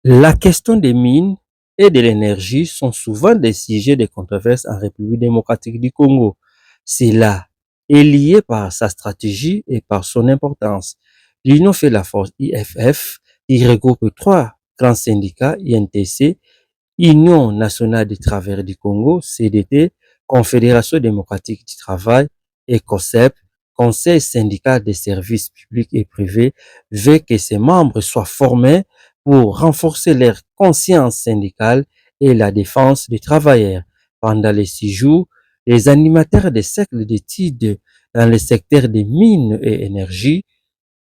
La question des mines et de l'énergie sont souvent des sujets de controverse en République démocratique du Congo. Cela est lié par sa stratégie et par son importance. L'Union fait la force IFF, qui regroupe trois grands syndicats, INTC, Union nationale des travailleurs du Congo, CDT, Confédération démocratique du travail et COSEP, Conseil syndical des services publics et privés, veut que ses membres soient formés pour renforcer leur conscience syndicale et la défense des travailleurs. Pendant les 6 jours, les animateurs des cercles d'études dans le secteur des mines et énergie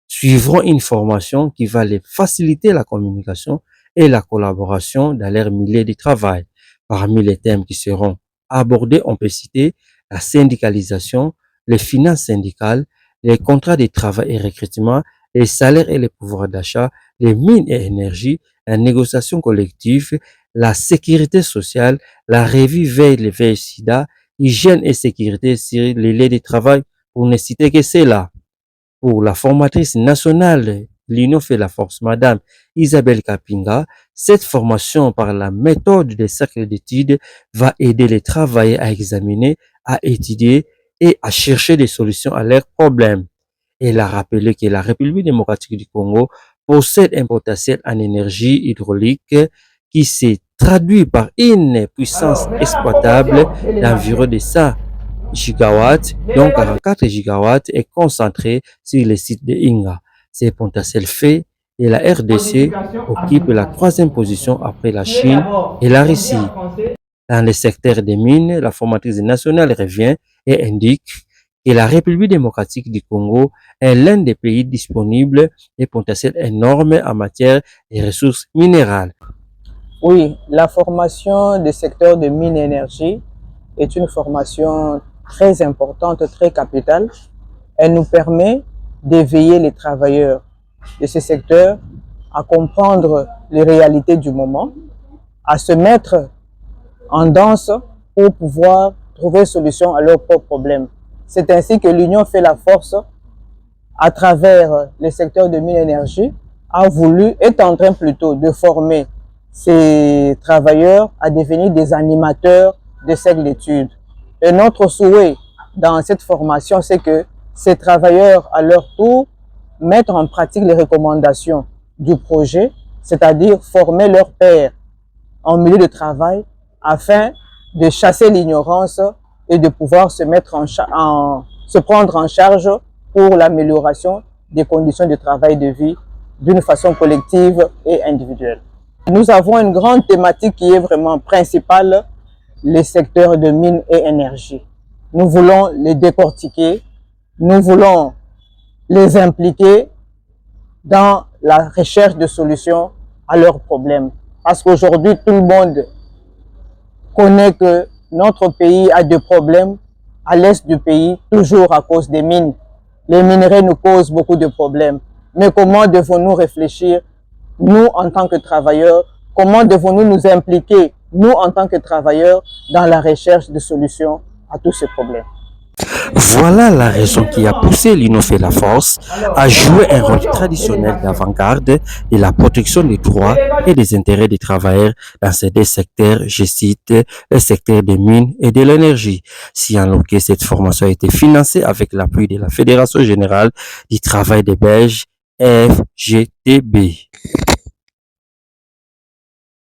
suivront une formation qui va les faciliter la communication et la collaboration dans leur milieu de travail. Parmi les thèmes qui seront abordés, on peut citer la syndicalisation, les finances syndicales, les contrats de travail et recrutement, les salaires et les pouvoirs d'achat, les mines et énergie, la négociation collective, la sécurité sociale, la revue veille le VIH-Sida, hygiène et sécurité sur les lieux de travail, pour ne citer que cela. Pour la formatrice nationale, l'Union fait la force, Madame Isabelle Kapinga, cette formation par la méthode des cercles d'études va aider les travailleurs à examiner, à étudier et à chercher des solutions à leurs problèmes. Elle a rappelé que la République démocratique du Congo possède un potentiel en énergie hydraulique qui s'est traduit par une puissance exploitable d'environ de 100 gigawatts, dont 44 gigawatts est concentré sur le site de Inga. Ces potentiels faits et la RDC occupe la troisième position après la Chine et la Russie. Dans le secteur des mines, la formatrice nationale revient et indique que la République démocratique du Congo est l'un des pays disponibles et potentiel énorme en matière de ressources minérales. Oui, la formation du secteur de mines et énergie est une formation très importante, très capitale. Elle nous permet d'éveiller les travailleurs de ce secteur à comprendre les réalités du moment, à se mettre en danse pour pouvoir trouver solution à leurs propres problèmes. C'est ainsi que l'Union fait la force à travers le secteur de mines et énergie, a voulu, est en train plutôt de former ces travailleurs à devenir des animateurs de cercles d'études. Et notre souhait dans cette formation, c'est que ces travailleurs, à leur tour, mettent en pratique les recommandations du projet, c'est-à-dire former leurs pairs en milieu de travail afin de chasser l'ignorance et de pouvoir se prendre en charge pour l'amélioration des conditions de travail et de vie d'une façon collective et individuelle. Nous avons une grande thématique qui est vraiment principale, les secteurs de mines et énergie. Nous voulons les décortiquer, nous voulons les impliquer dans la recherche de solutions à leurs problèmes. Parce qu'aujourd'hui, tout le monde connaît que notre pays a des problèmes à l'est du pays, toujours à cause des mines. Les minerais nous causent beaucoup de problèmes. Mais comment devons-nous réfléchir, nous en tant que travailleurs, comment devons-nous nous impliquer, nous en tant que travailleurs, dans la recherche de solutions à tous ces problèmes? Voilà la raison qui a poussé l'Union fait la force à jouer un rôle traditionnel d'avant-garde de la protection des droits et des intérêts des travailleurs dans ces deux secteurs, je cite, le secteur des mines et de l'énergie. Si en que cette formation a été financée avec l'appui de la Fédération générale du travail des Belges, FGTB.